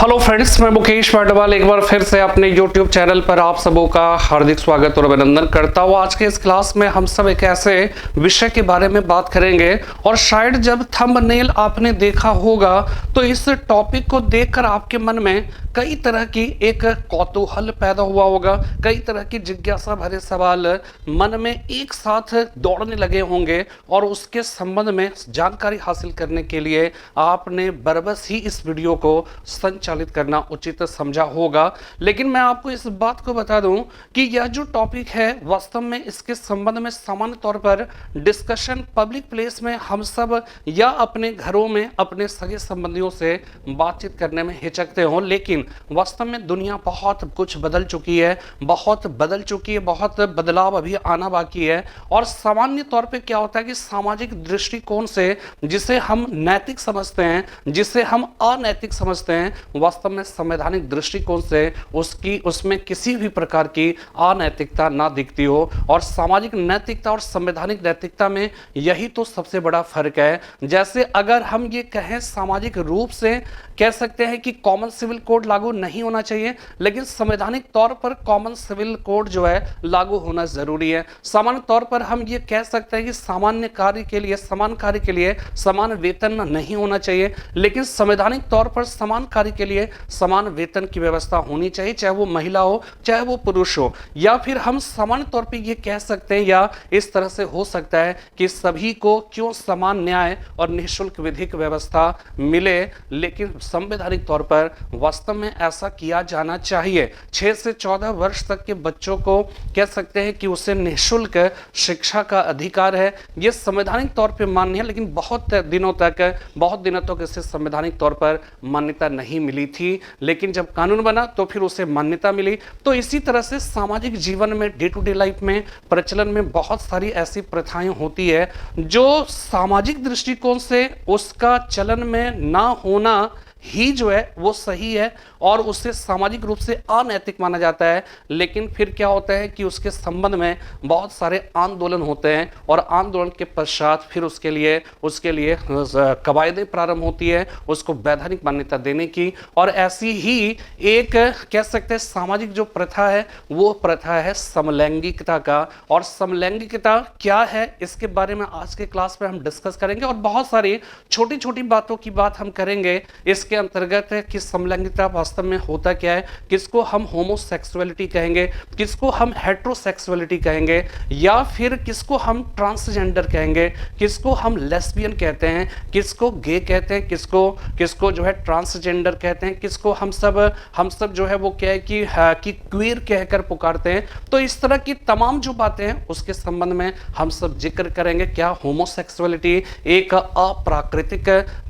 Hello friends, मैं मुकेश वाडवाल एक बार फिर से अपने YouTube चैनल पर आप सबों का हार्दिक स्वागत और अभिनंदन करता हूँ। आज के इस क्लास में हम सब एक ऐसे विषय के बारे में बात करेंगे और शायद जब थंबनेल आपने देखा होगा तो इस टॉपिक को देखकर आपके मन में कई तरह की एक कौतूहल पैदा हुआ होगा, कई तरह की जिज्ञासा भरे सवाल मन में एक साथ दौड़ने लगे होंगे और उसके संबंध में जानकारी हासिल करने के लिए आपने बरबस ही इस वीडियो को संचालित करना उचित समझा होगा। लेकिन मैं आपको इस बात को बता दूं कि यह जो टॉपिक है वास्तव में इसके संबंध में सामान्य तौर पर डिस्कशन पब्लिक प्लेस में हम सब या अपने घरों में अपने सगे संबंधियों से बातचीत करने में हिचकते हो, लेकिन वास्तव में दुनिया बहुत कुछ बदल चुकी है, बहुत बदल चुकी है, बहुत बदलाव अभी आना बाकी है। और सामान्य तौर पे क्या होता है कि सामाजिक दृष्टिकोण से जिसे हम नैतिक समझते हैं, जिसे हम अनैतिक समझते हैं, वास्तव में संवैधानिक दृष्टिकोण से उसमें किसी भी प्रकार की अनैतिकता ना दिखती हो। और सामाजिक नैतिकता और संवैधानिक नैतिकता में यही तो सबसे बड़ा फर्क है। जैसे अगर हम ये कहें सामाजिक रूप से कह सकते हैं कि कॉमन सिविल कोड लागू नहीं होना चाहिए, लेकिन संवैधानिक तौर पर कॉमन सिविल कोड जो है लागू होना जरूरी है। सामान्य तौर पर हम ये कह सकते हैं कि सामान्य कार्य के लिए समान कार्य के लिए समान वेतन नहीं होना चाहिए, लेकिन संवैधानिक तौर पर समान कार्य के लिए समान वेतन की व्यवस्था होनी चाहिए, चाहे वो महिला हो चाहे वो पुरुष हो। या फिर हम सामान्य तौर पर ये कह सकते हैं या इस तरह से हो सकता है कि सभी को क्यों समान न्याय और निःशुल्क विधिक व्यवस्था मिले, लेकिन संवैधानिक तौर पर वास्तव में ऐसा किया जाना चाहिए। 6 से 14 वर्ष तक के बच्चों को कह सकते हैं कि उसे निःशुल्क शिक्षा का अधिकार है। यह संवैधानिक तौर पर मान्य है, लेकिन बहुत दिनों तक इसे संवैधानिक तौर पर मान्यता नहीं मिली थी, लेकिन जब कानून बना तो फिर उसे मान्यता मिली। तो इसी तरह से सामाजिक जीवन में डे टू डे लाइफ में प्रचलन में बहुत सारी ऐसी प्रथाएं होती है जो सामाजिक दृष्टिकोण से उसका चलन में ना होना ही जो है वो सही है और उससे सामाजिक रूप से अनैतिक माना जाता है। लेकिन फिर क्या होता है कि उसके संबंध में बहुत सारे आंदोलन होते हैं और आंदोलन के पश्चात फिर उसके लिए कवायदें प्रारंभ होती है उसको वैधानिक मान्यता देने की। और ऐसी ही एक कह सकते हैं सामाजिक जो प्रथा है वो प्रथा है समलैंगिकता का। और समलैंगिकता क्या है इसके बारे में आज के क्लास में हम डिस्कस करेंगे और बहुत सारी छोटी छोटी बातों की बात हम करेंगे इसके अंतर्गत है कि समलैंगिकता वास्तव में होता क्या है, किसको हम होमोसेक्सुअलिटी कहेंगे, किसको हम हेट्रोसेक्सुअलिटी कहेंगे, या फिर किसको हम ट्रांसजेंडर कहेंगे, किसको हम लेस्बियन कहते हैं, किसको गे कहते हैं, किसको जो है ट्रांसजेंडर कहते हैं, किसको हम सब जो है वो क्या है कि क्वीर कहकर पुकारते हैं। तो इस तरह की तमाम जो बातें हैं उसके संबंध में हम सब जिक्र करेंगे। क्या होमोसेक्सुअलिटी एक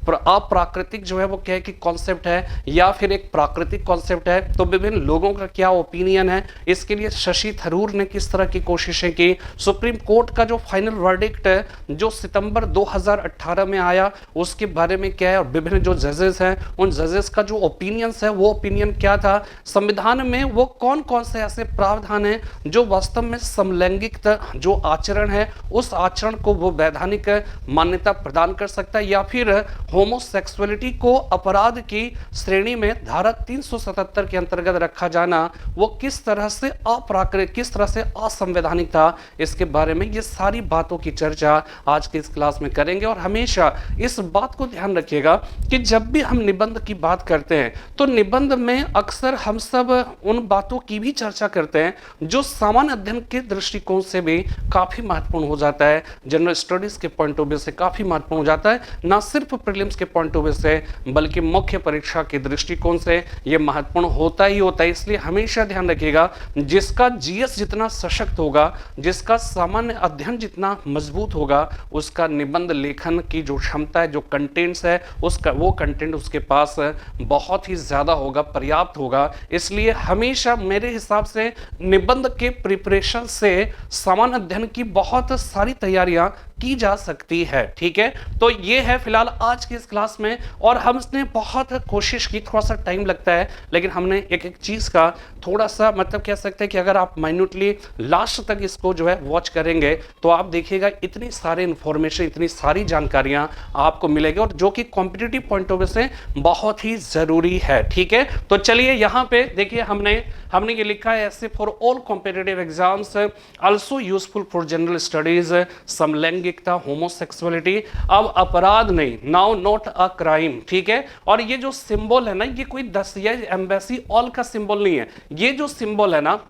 अप्राकृतिक जो है वो क्या है कि कॉन्सेप्ट है या फिर एक प्राकृतिक कॉन्सेप्ट है? तो विभिन्न लोगों का क्या ओपिनियन है, इसके लिए शशि थरूर ने किस तरह की कोशिशें की, सुप्रीम कोर्ट का जो फाइनल वर्डिक्ट है जो सितंबर 2018 में आया उसके बारे में क्या है, और विभिन्न जो जजेस हैं उन जजेस का जो ओपिनियंस है वो ओपिनियन क्या था, संविधान में वो कौन कौन से ऐसे प्रावधान है जो वास्तव में समलैंगिक जो आचरण है उस आचरण को वो वैधानिक मान्यता प्रदान कर सकता है, या फिर होमोसेक्सुअलिटी को अपराध की श्रेणी में धारा 377 के अंतर्गत रखा जाना वो किस तरह से अप्राकृतिक, किस तरह से असंवैधानिक था। इसके बारे में ये सारी बातों की चर्चा आज के इस क्लास में करेंगे। और हमेशा इस बात को ध्यान रखिएगा कि जब भी हम निबंध की बात करते हैं तो निबंध में अक्सर हम सब उन बातों की भी चर्चा करते हैं जो सामान्य अध्ययन के दृष्टिकोण से भी काफी महत्वपूर्ण हो जाता है, जनरल स्टडीज के पॉइंट ऑफ व्यू से काफी महत्वपूर्ण हो जाता है, ना सिर्फ प्रीलिम्स के पॉइंट ऑफ व्यू से बल्कि मुख्य परीक्षा के दृष्टिकोण से यह महत्वपूर्ण होता ही होता है। इसलिए हमेशा ध्यान रखिएगा जिसका जीएस जितना सशक्त होगा, जिसका सामान्य अध्ययन जितना मजबूत होगा, उसका निबंध लेखन की जो क्षमता है, जो कंटेंट्स है उसका वो कंटेंट उसके पास बहुत ही ज्यादा होगा, पर्याप्त होगा। इसलिए हमेशा मेरे हिसाब से निबंध के प्रिपरेशन से सामान्य अध्ययन की बहुत सारी तैयारियां की जा सकती है। ठीक है, तो ये है फिलहाल आज की इस क्लास में, और हमने बहुत कोशिश की, थोड़ा सा टाइम लगता है लेकिन हमने एक एक चीज का थोड़ा सा मतलब कह सकते हैं कि अगर आप माइन्यूटली लास्ट तक इसको जो है वॉच करेंगे तो आप देखिएगा इतनी सारी इंफॉर्मेशन, इतनी सारी जानकारियां आपको मिलेगी, और जो कि कॉम्पिटिटिव पॉइंट ऑफ व्यू से बहुत ही जरूरी है। ठीक है, तो चलिए यहां पे देखिए हमने ये लिखा है, ऐसे for all competitive exams also useful for general studies, समलैंगिकता, होमोसेक्सुअलिटी। अब अपराध नहीं, नाउ नॉट अ क्राइम। ठीक है, और ये जो सिंबल है ना, ये कोई 10 या एम्बेसी ऑल का सिंबल नहीं है। ये जो सिंबल है ना,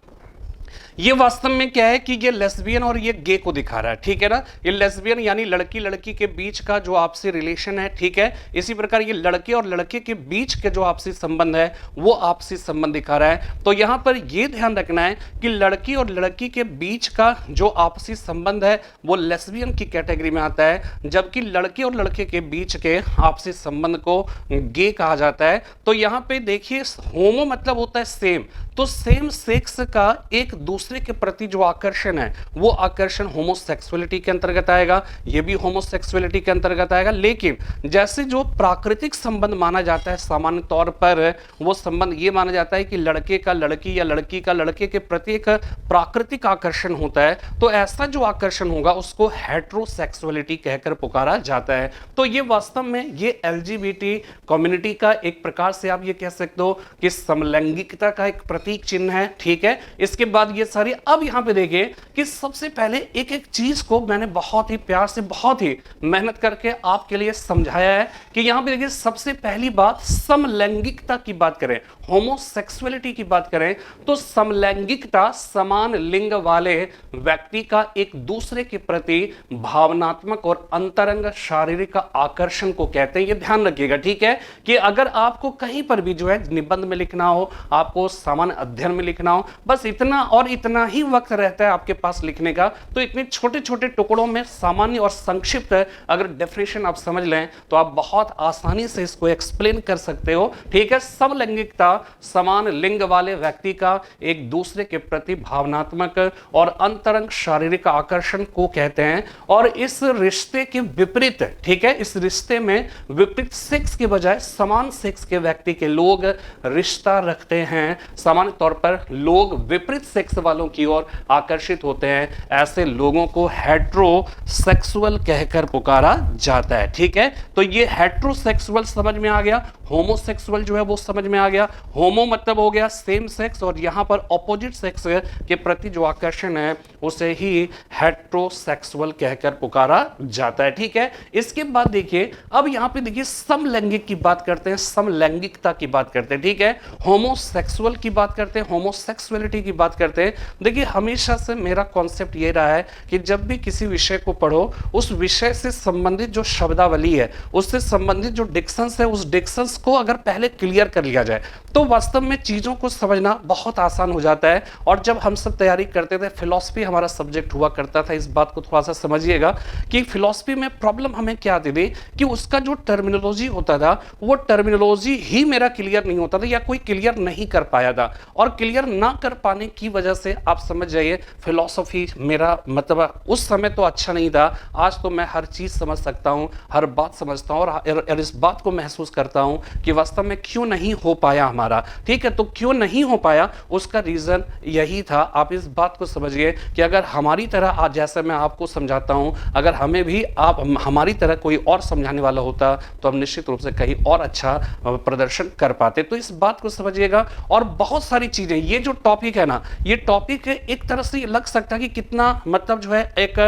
ये वास्तव में क्या है कि ये लेस्बियन और ये गे को दिखा रहा है। ठीक है ना, ये लेस्बियन यानी लड़की लड़की के बीच का जो आपसी रिलेशन है। ठीक है, इसी प्रकार ये लड़के और लड़के के बीच के जो आपसी संबंध है वो आपसी संबंध दिखा रहा है। तो यहां पर ये ध्यान रखना है कि लड़की और लड़की के बीच का जो आपसी संबंध है वो लेस्बियन की कैटेगरी में आता है, जबकि लड़के और लड़के के बीच के आपसी संबंध को गे कहा जाता है। तो यहां पे देखिए, होमो मतलब होता है सेम, तो सेम सेक्स का एक दूसरे के प्रति जो आकर्षण है वो आकर्षण होमोसेक्सुअलिटी के अंतर्गत आएगा, ये भी होमोसेक्सुअलिटी के अंतर्गत आएगा। लेकिन जैसे जो प्राकृतिक संबंध माना जाता है सामान्य तौर पर, वो संबंध ये माना जाता है कि लड़के का लड़की या लड़की का लड़के के प्रति एक प्राकृतिक आकर्षण होता है, तो ऐसा जो आकर्षण होगा उसको हेट्रोसेक्सुअलिटी कहकर पुकारा जाता है। तो ये वास्तव में ये एलजीबीटी कम्युनिटी का एक प्रकार से आप ये कह सकते हो कि समलैंगिकता का एक प्रतीक चिन्ह है। ठीक है, इसके बाद ये सारी, अब यहां पे देखिए कि सबसे पहले एक एक चीज को मैंने बहुत ही प्यार से, बहुत ही मेहनत करके आपके लिए समझाया है कि यहां पे देखिए सबसे पहली बात, समलैंगिकता की बात करें, होमोसेक्सुअलिटी की बात करें, तो समलैंगिकता समान लिंग वाले व्यक्ति का एक दूसरे के प्रति भावनात्मक और अंतरंग शारीरिक आकर्षण को कहते हैं। ये ध्यान रखिएगा। ठीक है, कि अगर आपको कहीं पर भी जो है निबंध में लिखना हो, आपको सामान्य अध्ययन में लिखना हो, बस इतना और इतना ही वक्त रहता है आपके पास लिखने का, तो इतने छोटे छोटे टुकड़ों में सामान्य और संक्षिप्त अगर डेफिनेशन आप समझ लें तो आप बहुत आसानी से इसको एक्सप्लेन कर सकते हो। ठीक है, समलैंगिकता समान लिंग वाले व्यक्ति का एक दूसरे के प्रति भावनात्मक और अंतरंग शारीरिक आकर्षण को कहते हैं, और इस रिश्ते के विपरीत, ठीक है, इस रिश्ते में विपरीत सेक्स के बजाय समान सेक्स के व्यक्ति के लोग रिश्ता रखते हैं। सामान्य तौर पर लोग विपरीत सेक्स वालों की ओर आकर्षित होते हैं, ऐसे लोगों को हेट्रोसेक्सुअल कहकर पुकारा जाता है। ठीक है, तो ये हेट्रोसेक्सुअल समझ में आ गया, होमोसेक्सुअल जो है वो समझ में आ गया। होमो मतलब हो गया सेम सेक्स, और यहां पर ऑपोजिट सेक्स के प्रति जो आकर्षण है उसे ही हेट्रोसेक्सुअल कहकर पुकारा जाता है। ठीक है, इसके बाद देखिए, अब यहां पे देखिए समलैंगिक की बात करते हैं, समलैंगिकता की बात करते हैं। ठीक है, होमोसेक्सुअल की बात करते हैं, होमोसेक्सुअलिटी की बात करते हैं। देखिए, हमेशा से मेरा कॉन्सेप्ट ये रहा है कि जब भी किसी विषय को पढ़ो, उस विषय से संबंधित जो शब्दावली है, उससे संबंधित जो डिक्शंस है, उस डिक्शंस को अगर पहले क्लियर कर लिया जाए तो वास्तव में चीजों को समझना बहुत आसान हो जाता है। और जब हम सब तैयारी करते थे, फिलॉसफी हमारा सब्जेक्ट हुआ करता था, इस बात को थोड़ा सा समझिएगा कि फिलॉसफी में प्रॉब्लम हमें क्या आती थी कि उसका जो टर्मिनोलॉजी होता था वो टर्मिनोलॉजी ही मेरा क्लियर नहीं होता था, या कोई क्लियर नहीं कर पाया था, और क्लियर ना कर पाने की वजह से आप समझ जाइए फिलॉसफी मेरा मतलब उस समय तो अच्छा नहीं था। आज तो मैं हर चीज समझ सकता हूं, हर बात समझता हूं, और इस बात को महसूस करता हूं कि वास्तव में क्यों नहीं हो पाया हमारा। ठीक है, तो क्यों नहीं हो पाया उसका रीजन यही था। आप इस बात को समझिए कि अगर हमारी तरह आज जैसे मैं आपको समझाता हूं, अगर हमें भी आप हमारी तरह कोई और समझाने वाला होता तो हम निश्चित रूप से कहीं और अच्छा प्रदर्शन कर पाते। तो इस बात को समझिएगा। और बहुत सारी चीजें, ये जो टॉपिक है ना, ये टॉपिक एक तरह से लग सकता है कि कितना मतलब जो है एक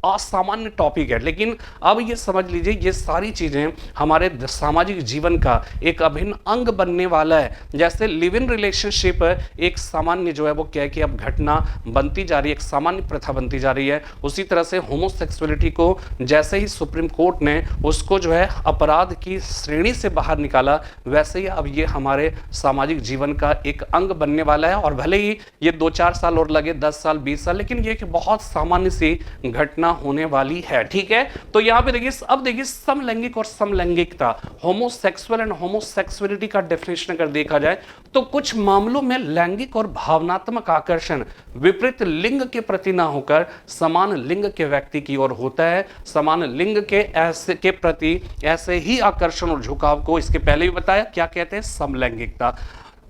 असामान्य टॉपिक है, लेकिन अब ये समझ लीजिए ये सारी चीजें हमारे सामाजिक जीवन का एक अभिन्न अंग बनने वाला है। जैसे लिव इन रिलेशनशिप एक सामान्य जो है वो क्या है कि अब घटना बनती जा रही है, एक सामान्य प्रथा बनती जा रही है, उसी तरह से होमोसेक्सुअलिटी को जैसे ही सुप्रीम कोर्ट ने उसको जो है अपराध की श्रेणी से बाहर निकाला, वैसे ही अब ये हमारे सामाजिक जीवन का एक अंग बनने वाला है। और भले ही ये 2-4 साल और लगे, 10 साल 20 साल, लेकिन ये कि बहुत सामान्य सी घटना होने वाली है। ठीक है, तो यहां पे देखिए, अब देखिए समलैंगिक और समलैंगिकता, होमोसेक्सुअल एंड होमोसेक्सुअलिटी का डेफिनेशन अगर देखा जाए तो कुछ मामलों में लैंगिक और भावनात्मक आकर्षण विपरीत लिंग के प्रति ना होकर समान लिंग के व्यक्ति की ओर होता है। समान लिंग के ऐसे के प्रति ऐसे ही आकर्षण और झुकाव को इसके पहले भी बताया क्या कहते हैं, समलैंगिकता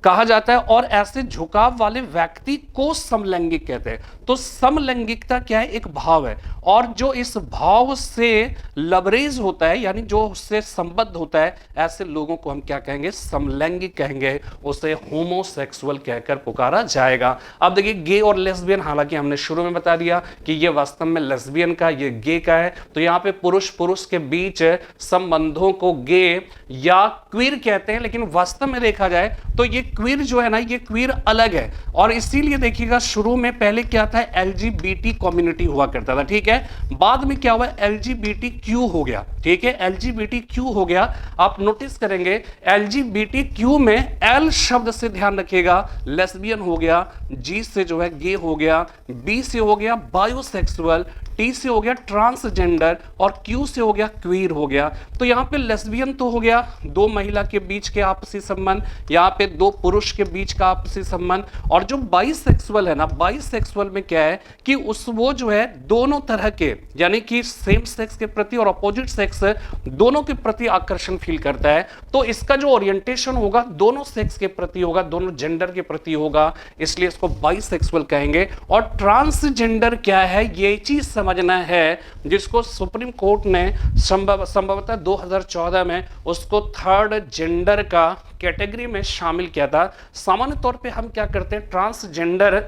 कहा जाता है। और ऐसे झुकाव वाले व्यक्ति को समलैंगिक कहते हैं। तो समलैंगिकता क्या है, एक भाव है, और जो इस भाव से लबरेज होता है यानी जो उससे संबद्ध होता है, ऐसे लोगों को हम क्या कहेंगे, समलैंगिक कहेंगे, उसे होमोसेक्सुअल कहकर पुकारा जाएगा। अब देखिए गे और लेस्बियन, हालांकि हमने शुरू में बता दिया कि ये वास्तव में लेस्बियन का, ये गे का है। तो यहाँ पे पुरुष पुरुष के बीच संबंधों को गे या क्वीर कहते हैं, लेकिन वास्तव में देखा जाए तो ये क्वीर जो है ना, ये क्वीर अलग है। और इसीलिए देखिएगा शुरू में पहले क्या था, एलजीबीटी कम्युनिटी हुआ करता था। ठीक है, बाद में क्या हुआ, एलजीबीटी क्यू हो गया। ठीक है, एलजीबीटी क्यू हो गया। आप नोटिस करेंगे एलजीबीटी क्यू में एल शब्द से ध्यान रखिएगा, लेस्बियन हो गया, जी से जो है गे हो गया, बी से हो गया बायोसेक्सुअल, टी से हो गया ट्रांसजेंडर, और क्यू से हो गया क्वीर हो गया। तो यहाँ पे लेस्बियन तो हो गया दो महिला के बीच के आपसी संबंध, यहाँ पे दो पुरुष के बीच का आपसी संबंध। और जो बाइसेक्सुअल है ना, बाइसेक्सुअल में क्या है कि उस वो जो है दोनों तरह के, यानी कि सेम सेक्स के प्रति और अपोजिट सेक्स दोनों के प्रति आकर्षण फील करता है। तो इसका जो ओरिएंटेशन होगा दोनों सेक्स के प्रति होगा, दोनों जेंडर के प्रति होगा, इसलिए इसको बाइसेक्सुअल कहेंगे। और ट्रांसजेंडर क्या है, ये चीज समझना है, जिसको सुप्रीम कोर्ट ने संभवतः 2014 में उसको थर्ड जेंडर का कैटेगरी में शामिल किया था। सामान्य तौर पे हम क्या करते हैं, ट्रांसजेंडर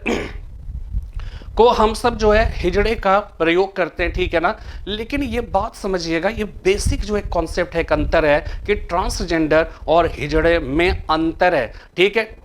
को हम सब जो है हिजड़े का प्रयोग करते हैं, ठीक है ना। लेकिन ये बात समझिएगा, ये बेसिक जो एक कॉन्सेप्ट है, एक अंतर है कि ट्रांसजेंडर और हिजड़े में अंतर है। ठीक है,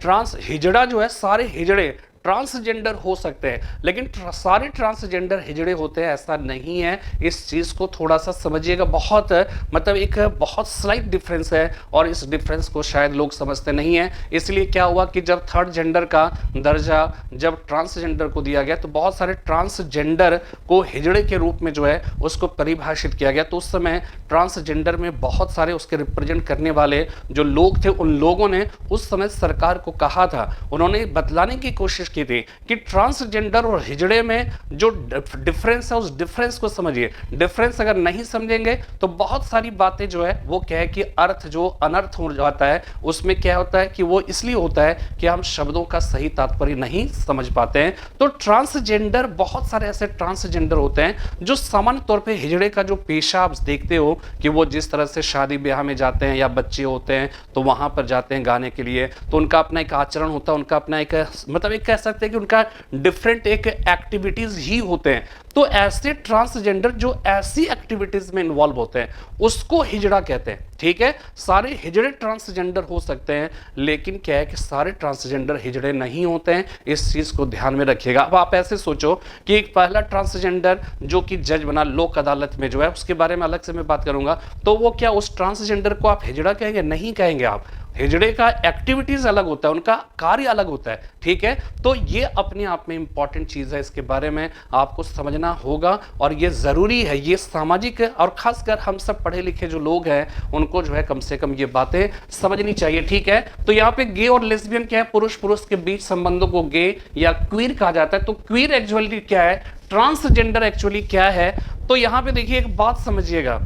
हिजड़ा जो है, सारे हिजड़े ट्रांसजेंडर हो सकते हैं, लेकिन सारे ट्रांसजेंडर हिजड़े होते हैं ऐसा नहीं है। इस चीज को थोड़ा सा समझिएगा, बहुत मतलब एक बहुत स्लाइट डिफरेंस है, और इस डिफरेंस को शायद लोग समझते नहीं है। इसलिए क्या हुआ कि जब थर्ड जेंडर का दर्जा जब ट्रांसजेंडर को दिया गया, तो बहुत सारे ट्रांसजेंडर को हिजड़े के रूप में जो है उसको परिभाषित किया गया। तो उस समय ट्रांसजेंडर में बहुत सारे उसके रिप्रेजेंट करने वाले जो लोग थे, उन लोगों ने उस समय सरकार को कहा था, उन्होंने बतलाने की कोशिश की थी कि ट्रांसजेंडर और हिजड़े में जो डिफरेंस है, उस डिफरेंस को समझिए। डिफरेंस अगर नहीं समझेंगे तो बहुत सारी बातें जो है वो क्या है कि अर्थ जो अनर्थ हो जाता है, उसमें क्या होता है कि वो इसलिए होता है कि हम शब्दों का सही तात्पर्य नहीं समझ पाते हैं। तो ट्रांसजेंडर, बहुत सारे ऐसे ट्रांसजेंडर होते हैं जो सामान्य तौर पे हिजड़े का जो पेशा आप देखते हो कि वो जिस तरह से शादी ब्याह में जाते हैं या बच्चे होते हैं तो वहां पर जाते हैं गाने के लिए, तो उनका अपना एक आचरण होता है, उनका अपना एक मतलब एक कह सकते हैं कि उनका डिफरेंट एक एक्टिविटीज ही होते हैं। तो ऐसे ट्रांसजेंडर जो ऐसी एक्टिविटीज में इन्वॉल्व होते हैं उसको हिजड़ा कहते हैं। ठीक है, सारे हिजड़े ट्रांसजेंडर हो सकते हैं, लेकिन क्या है कि सारे ट्रांसजेंडर हिजड़े नहीं होते हैं। इस चीज को ध्यान में रखिएगा। अब आप ऐसे सोचो कि एक पहला ट्रांसजेंडर जो कि जज बना लोक अदालत में जो है, उसके बारे में अलग से मैं बात करूंगा, तो वो क्या उस ट्रांसजेंडर को आप हिजड़ा कहेंगे? नहीं कहेंगे आप। हिजड़े का एक्टिविटीज अलग होता है, उनका कार्य अलग होता है। ठीक है, तो ये अपने आप में इंपॉर्टेंट चीज है, इसके बारे में आपको समझना होगा और ये जरूरी है। ये सामाजिक और खासकर हम सब पढ़े लिखे जो लोग हैं उनको जो है कम से कम ये बातें समझनी चाहिए। ठीक है, तो यहाँ पे गे और लेस्बियन क्या है, पुरुष पुरुष के बीच संबंधों को गे या क्वीर कहा जाता है। तो क्वीर एक्चुअली क्या है, ट्रांसजेंडर एक्चुअली क्या है? तो यहाँ पे देखिए एक बात समझिएगा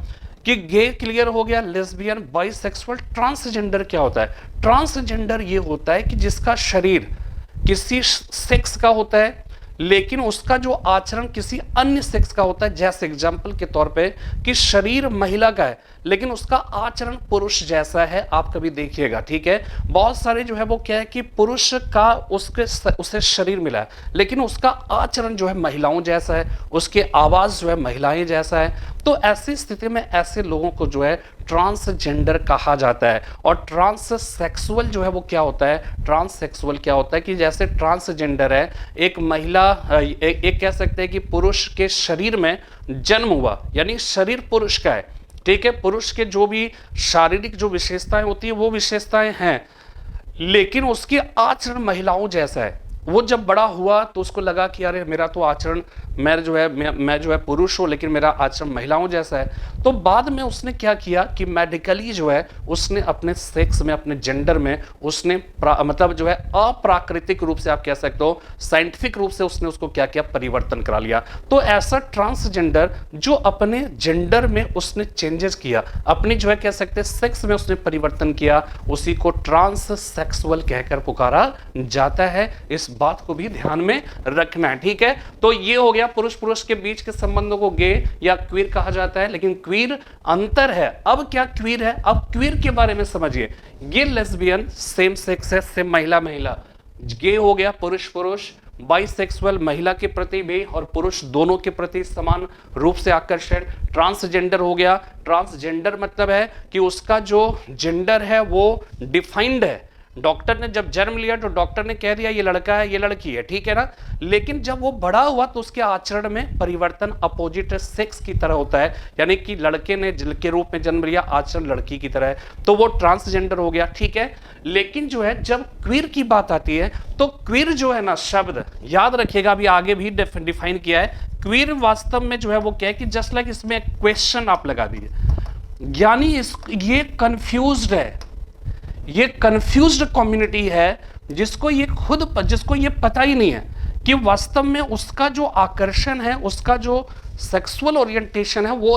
कि गे क्लियर हो गया, लेस्बियन, बाइसेक्सुअल। ट्रांसजेंडर क्या होता है? ट्रांसजेंडर ये होता है कि जिसका शरीर किसी सेक्स का होता है लेकिन उसका जो आचरण किसी अन्य सेक्स का होता है। जैसे एग्जाम्पल के तौर पे कि शरीर महिला का है लेकिन उसका आचरण पुरुष जैसा है, आप कभी देखिएगा। ठीक है, बहुत सारे जो है वो क्या है कि पुरुष का उसे शरीर मिला है लेकिन उसका आचरण जो है महिलाओं जैसा है, उसके आवाज जो है महिलाएं जैसा है। तो ऐसी स्थिति में ऐसे लोगों को जो है ट्रांसजेंडर कहा जाता है। और ट्रांससेक्सुअल जो है वो क्या होता है? ट्रांससेक्सुअल क्या होता है कि जैसे ट्रांसजेंडर है, एक महिला एक कह सकते हैं कि पुरुष के शरीर में जन्म हुआ, यानी शरीर पुरुष का है। ठीक है, पुरुष के जो भी शारीरिक जो विशेषताएं होती है वो विशेषताएं हैं, लेकिन उसकी आचरण महिलाओं जैसा है। वो जब बड़ा हुआ तो उसको लगा कि अरे मेरा तो आचरण, मैं जो है पुरुष हूँ लेकिन मेरा आचरण महिलाओं जैसा है। तो बाद में उसने क्या किया कि मेडिकली जो है उसने अपने सेक्स में, अपने जेंडर में उसने मतलब जो है अप्राकृतिक रूप से, आप कह सकते हो साइंटिफिक रूप से उसने उसको क्या किया, परिवर्तन करा लिया। तो ऐसा ट्रांसजेंडर जो अपने जेंडर में उसने चेंजेस किया, अपनी जो है कह सकते हैं सेक्स में उसने परिवर्तन किया, उसी को ट्रांससेक्सुअल कहकर पुकारा जाता है। इस बात को भी ध्यान में रखना है, ठीक है। तो ये हो गया पुरुष पुरुष के बीच के संबंधों को गे या क्वीर कहा जाता है। लेकिन क्वीर अंतर है। अब क्या क्वीर है, अब क्वीर के बारे में समझिए। ये लेस्बियन सेम सेक्स है, सेम महिला महिला, गे हो गया पुरुष पुरुष, बाइसेक्सुअल महिला के प्रति भी और पुरुष दोनों के प्रति समान रूप से आकर्षण। ट्रांसजेंडर हो गया, ट्रांसजेंडर मतलब है कि उसका जो जेंडर है वो डिफाइंड है। डॉक्टर ने जब जन्म लिया तो डॉक्टर ने कह दिया ये लड़का है, ये लड़की है, ठीक है ना। लेकिन जब वो बड़ा हुआ तो उसके आचरण में परिवर्तन अपोजिट सेक्स की तरह होता है, यानी कि लड़के ने के रूप में जन्म लिया, आचरण लड़की की तरह है, तो वो ट्रांसजेंडर हो गया, ठीक है। लेकिन जो है जब क्वीर की बात आती है तो क्वीर जो है ना शब्द याद रखिएगा, अभी आगे भी डिफाइन किया है। क्वीर वास्तव में जो है वो क्या है कि जस्ट लाइक इसमें एक क्वेश्चन आप लगा दीजिए, यानी ये कंफ्यूज्ड है, ये कंफ्यूज्ड कम्युनिटी है जिसको ये पता ही नहीं है कि वास्तव में उसका जो आकर्षण है, उसका जो सेक्सुअल ओरिएंटेशन है, वो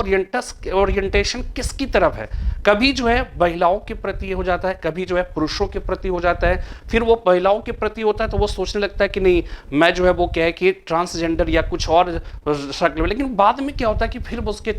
ओरिएंटेशन किसकी तरफ है। कभी जो है महिलाओं के प्रति हो जाता है, कभी जो है पुरुषों के प्रति हो जाता है। फिर वो महिलाओं के प्रति होता है तो वो सोचने लगता है कि नहीं मैं जो है वो क्या है कि ट्रांसजेंडर या कुछ और शक्ल में। लेकिन बाद में क्या होता है कि फिर उसके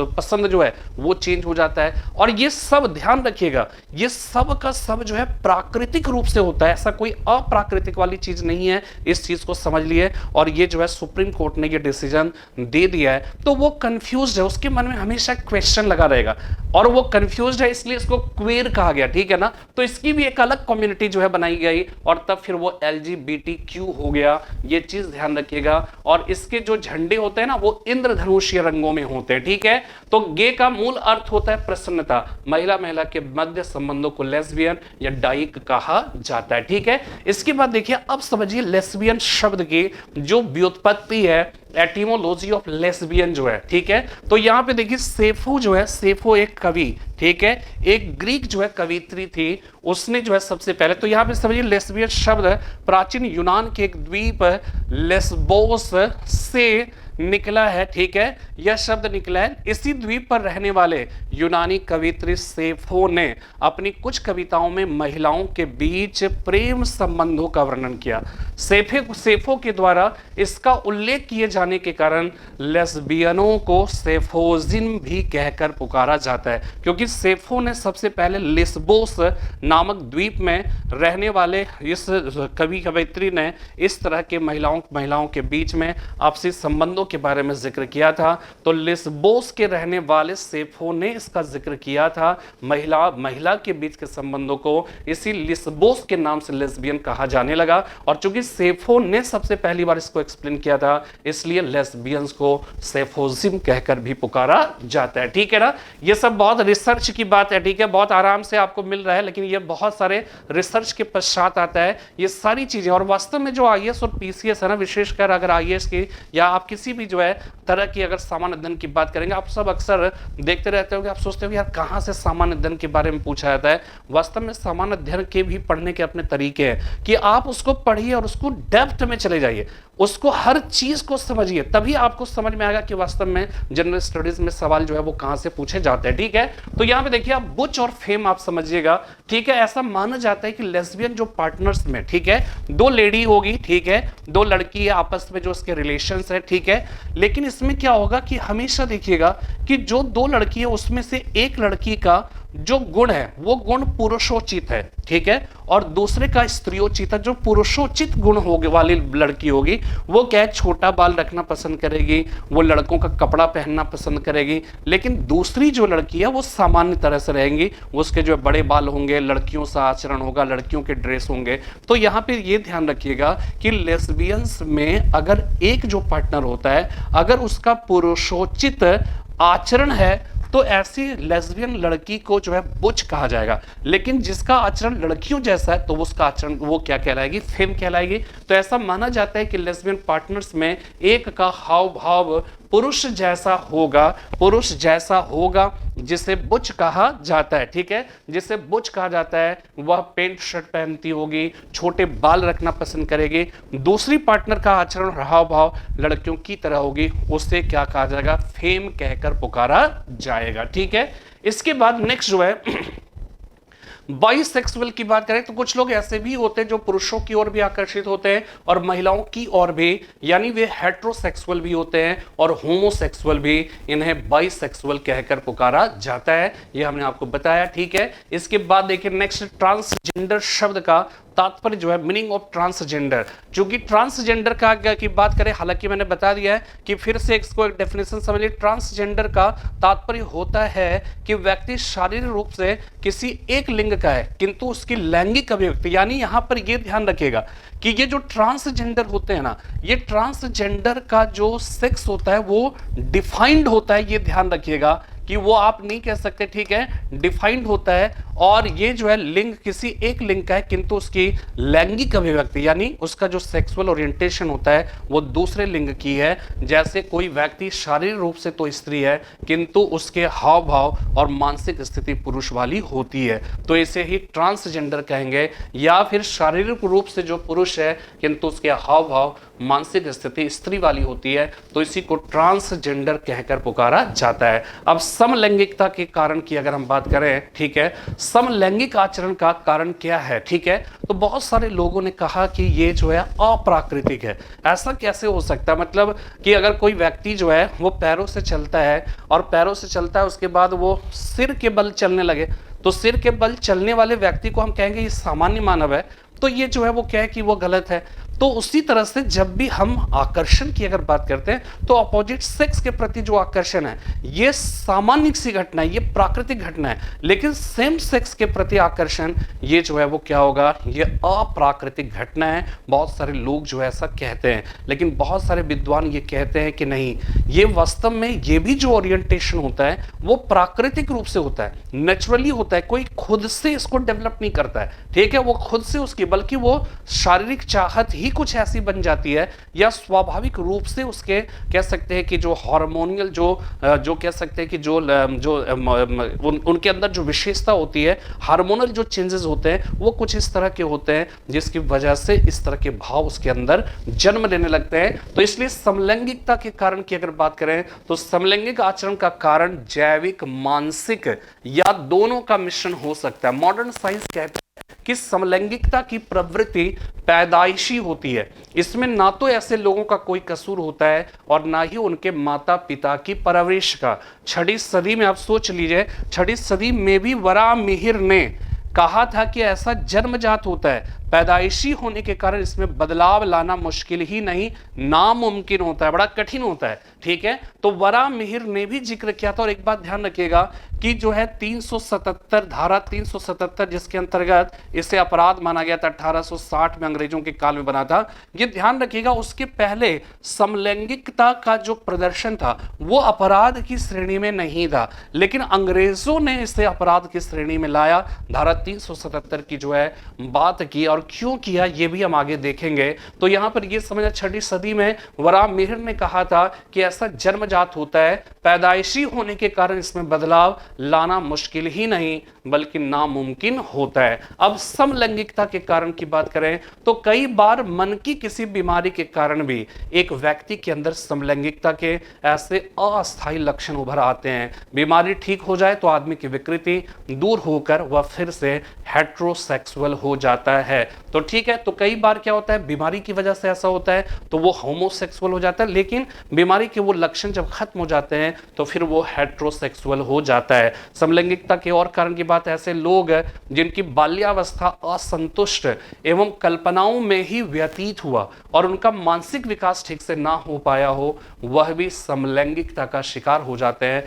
पसंद जो है वो चेंज हो जाता है। और ये सब ध्यान रखिएगा, ये सब का सब जो है प्राकृतिक रूप से होता है, ऐसा कोई अप्राकृतिक वाली चीज नहीं है। इस चीज को समझ लिए। और ये जो है सुप्रीम कोर्ट ने ये डिसीजन दे दिया है। तो वो कंफ्यूज्ड है, उसके मन में हमेशा क्वेश्चन लगा रहेगा और वो कंफ्यूज्ड है, इसलिए इसको क्वेर कहा गया, ठीक है ना। तो इसकी भी एक अलग कम्युनिटी जो है बनाई गई और तब फिर वो LGBTQ हो गया। ये चीज ध्यान रखिएगा। और इसके जो झंडे होते हैं ना वो इंद्रधनुषीय रंगों में होते हैं, ठीक है। तो गे का मूल अर्थ होता है प्रसन्नता। महिला महिला के मध्य संबंधों को लेस्बियन या डाइक कहा जाता है, ठीक है। इसके बाद देखिए, अब समझिए लेस्बियन शब्द की जो व्युत्पत्ति है, एटिमोलॉजी ऑफ लेस्बियन जो है, ठीक है। तो यहां पे देखिए सेफो जो है, सेफो एक कवि, ठीक है, एक ग्रीक जो है कवित्री थी, उसने जो है सबसे पहले, तो यहां पे समझिए लेस्बियन शब्द प्राचीन यूनान के एक द्वीप लेस्बोस से निकला है, ठीक है। यह शब्द निकला है इसी द्वीप पर रहने वाले यूनानी कवित्री सेफो ने अपनी कुछ कविताओं में महिलाओं के बीच प्रेम संबंधों का वर्णन किया। सेफो के द्वारा इसका उल्लेख किए जाने के कारण लेस्बियनों को सेफोजिन भी कहकर पुकारा जाता है, क्योंकि सेफो ने सबसे पहले लेस्बोस नामक द्वीप में रहने वाले इस कवित्री ने इस तरह के महिलाओं के बीच में आपसी संबंधों के बारे में जिक्र किया था। तो लेस्बोस के रहने वाले सेफो ने इसका जिक्र किया था, महिला के बीच के संबंधों को, इसी लेस्बोस के नाम से लेस्बियन कहा जाने लगा। और चूंकि सेफो ने सबसे पहली बार इसको एक्सप्लेन किया था, इसलिए लेस्बियंस को सेफोजिम कहकर भी पुकारा जाता है, ठीक है ना। ये सब बहुत रिसर्च की बात है, ठीक है, बहुत आराम से आपको मिल रहा है, लेकिन ये बहुत सारे रिसर्च के पश्चात आता है ये सारी चीजें। और वास्तव में जो IAS और PCS है ना, विशेषकर अगर IAS की या आप किसी भी जो है तरह की अगर सामान्य अध्ययन की बात करेंगे, आप सब अक्सर देखते रहते हो कि आप सोचते हो यार कहां से सामान्य अध्ययन के बारे में पूछा जाता है। वास्तव में सामान्य अध्ययन के भी पढ़ने के अपने तरीके हैं कि आप उसको पढ़िए और उसको डेप्थ में चले जाइए, उसको हर चीज को समझिए, तभी आपको समझ में आएगा कि वास्तव में जनरल स्टडीज में सवाल जो है वो कहां से पूछे जाते हैं, ठीक है। तो यहां पे देखिए आप बुच और फेम आप समझिएगा, ठीक है। ऐसा माना जाता है कि लेस्बियन जो पार्टनर्स में, ठीक है, दो लेडी होगी, ठीक है, दो लड़की है आपस में जो उसके रिलेशंस है, ठीक है। लेकिन इसमें क्या होगा कि हमेशा देखिएगा कि जो दो लड़की है उसमें से एक लड़की का जो गुण है वो गुण पुरुषोचित है, ठीक है, और दूसरे का स्त्रियोचित है। जो पुरुषोचित गुण होगी वाली लड़की होगी वो क्या है, छोटा बाल रखना पसंद करेगी, वो लड़कों का कपड़ा पहनना पसंद करेगी। लेकिन दूसरी जो लड़की है वो सामान्य तरह से रहेंगी, उसके जो बड़े बाल होंगे, लड़कियों सा आचरण होगा, लड़कियों के ड्रेस होंगे। तो यहाँ पे ये ध्यान रखिएगा कि लेस्बियंस में अगर एक जो पार्टनर होता है, अगर उसका पुरुषोचित आचरण है तो ऐसी लेस्बियन लड़की को जो है बुच कहा जाएगा। लेकिन जिसका आचरण लड़कियों जैसा है तो उसका आचरण वो क्या कहलाएगी, फेम कहलाएगी। तो ऐसा माना जाता है कि लेस्बियन पार्टनर्स में एक का हाव भाव पुरुष जैसा होगा, पुरुष जैसा होगा, जिसे बुच कहा जाता है। ठीक है, जिसे बुच कहा जाता है वह पेंट शर्ट पहनती होगी, छोटे बाल रखना पसंद करेगी, दूसरी पार्टनर का आचरण हाव भाव लड़कियों की तरह होगी, उससे क्या कहा जाएगा, फेम कहकर पुकारा जाएगा। ठीक है, इसके बाद नेक्स्ट जो है बाइसेक्सुअल की बात करें तो कुछ लोग ऐसे भी होते हैं जो पुरुषों की ओर भी आकर्षित होते हैं और महिलाओं की ओर भी, यानी वे हेट्रोसेक्सुअल भी होते हैं और होमोसेक्सुअल भी, इन्हें बाइसेक्सुअल कहकर पुकारा जाता है। यह हमने आपको बताया। ठीक है, इसके बाद देखिए नेक्स्ट, ट्रांसजेंडर शब्द का तात्पर्य जो है, मीनिंग ऑफ ट्रांसजेंडर। क्योंकि ट्रांसजेंडर का की बात करें, हालांकि मैंने बता दिया है कि फिर से इसको एक डेफिनेशन समझ लीजिए। ट्रांसजेंडर का तात्पर्य होता है कि व्यक्ति शारीरिक रूप से किसी एक लिंग का है किंतु उसकी लैंगिक अभिव्यक्ति, यानी यहां पर यह ध्यान रखिएगा कि ये जो ट्रांसजेंडर होते हैं ना, ये ट्रांसजेंडर का जो सेक्स होता है वो डिफाइंड होता है। ये ध्यान रखिएगा कि वो आप नहीं कह सकते। ठीक है, डिफाइंड होता है और ये जो है लिंग किसी एक लिंग का है किंतु उसकी लैंगिक अभिव्यक्ति, यानी उसका जो सेक्सुअल ओरिएंटेशन होता है वो दूसरे लिंग की है। जैसे कोई व्यक्ति शारीरिक रूप से तो स्त्री है किंतु उसके हाव भाव और मानसिक स्थिति पुरुष वाली होती है, तो इसे ही ट्रांसजेंडर कहेंगे। या फिर शारीरिक रूप से जो पुरुष है किंतु उसके हाव भाव मानसिक स्थिति स्त्री वाली होती है, तो इसी को ट्रांसजेंडर कहकर पुकारा जाता है। अब समलैंगिकता के कारण की अगर हम बात करें, ठीक है, समलैंगिक आचरण का कारण क्या है। ठीक है, तो बहुत सारे लोगों ने कहा कि ये जो है अप्राकृतिक है। ऐसा कैसे हो सकता है, मतलब कि अगर कोई व्यक्ति जो है वो पैरों से चलता है और पैरों से चलता है उसके बाद वो सिर के बल चलने लगे, तो सिर के बल चलने वाले व्यक्ति को हम कहेंगे ये सामान्य मानव है, तो ये जो है वो क्या है कि वो गलत है। तो उसी तरह से जब भी हम आकर्षण की अगर बात करते हैं तो अपोजिट सेक्स के प्रति जो आकर्षण है ये सामान्य सी घटना है, ये प्राकृतिक घटना है। लेकिन सेम सेक्स के प्रति आकर्षण ये जो है वो क्या होगा, ये अप्राकृतिक घटना है। बहुत सारे लोग जो है ऐसा कहते हैं, लेकिन बहुत सारे विद्वान ये कहते हैं कि नहीं, ये वास्तव में ये भी जो ओरिएंटेशन होता है वो प्राकृतिक रूप से होता है, नेचुरली होता है, कोई खुद से इसको डेवलप नहीं करता है। ठीक है, वो खुद से उसकी, बल्कि वो शारीरिक चाहत ही कुछ ऐसी बन जाती है या स्वाभाविक रूप से उसके कह सकते हैं कि जो हार्मोनियल जो कह सकते हैं कि जो उनके अंदर जो विशेषता होती है, हार्मोनल जो चेंजेस होते हैं वो कुछ इस तरह के होते हैं जिसकी वजह से इस तरह के भाव उसके अंदर जन्म लेने लगते हैं। तो इसलिए समलैंगिकता के कारण की अगर बात करें तो समलैंगिक आचरण का कारण जैविक, मानसिक या दोनों का मिश्रण हो सकता है। मॉडर्न साइंस कहते हैं कि समलैंगिकता की प्रवृत्ति पैदाइशी होती है, इसमें ना तो ऐसे लोगों का कोई कसूर होता है और ना ही उनके माता पिता की परवरिश का। 6वीं सदी में आप सोच लीजिए, 6वीं सदी में भी वराहमिहिर ने कहा था कि ऐसा जन्मजात होता है, पैदाइशी होने के कारण इसमें बदलाव लाना मुश्किल ही नहीं नामुमकिन होता है, बड़ा कठिन होता है। ठीक है, तो वराहमिहिर ने भी जिक्र किया था। और एक बात ध्यान रखिएगा कि जो है 377 धारा 377 जिसके अंतर्गत इसे अपराध माना गया था, 1860 में अंग्रेजों के काल में बना था। ये ध्यान रखिएगा, उसके पहले समलैंगिकता का जो प्रदर्शन था वो अपराध की श्रेणी में नहीं था, लेकिन अंग्रेजों ने इसे अपराध की श्रेणी में लाया, धारा 377 की जो है बात की। और क्यों किया ये भी हम आगे देखेंगे। तो यहां पर ये समझना, 6वीं सदी में वराहमिहिर ने कहा था कि ऐसा जन्मजात होता है, पैदाइशी होने के कारण इसमें बदलाव लाना मुश्किल ही नहीं बल्कि नामुमकिन होता है। अब समलैंगिकता के कारण की बात करें तो कई बार मन की किसी बीमारी के कारण भी एक व्यक्ति के अंदर समलैंगिकता के ऐसे अस्थायी लक्षण उभर आते हैं। बीमारी ठीक हो जाए तो आदमी की विकृति दूर होकर वह फिर से हेट्रोसेक्सुअल हो जाता है। तो ठीक है, तो कई बार क्या होता है, बीमारी की वजह से ऐसा होता है तो वो होमोसेक्सुअल हो जाता है, लेकिन बीमारी के वो लक्षण जब खत्म हो जाते हैं तो फिर वो हेट्रोसेक्सुअल हो जाता है। समलैंगिकता के और कारण की बात, ऐसे लोग जिनकी बाल्यावस्था असंतुष्ट एवं कल्पनाओं में ही व्यतीत हुआ और उनका मानसिक विकास ठीक से ना हो पाया हो, वह भी समलैंगिकता का शिकार हो जाते हैं।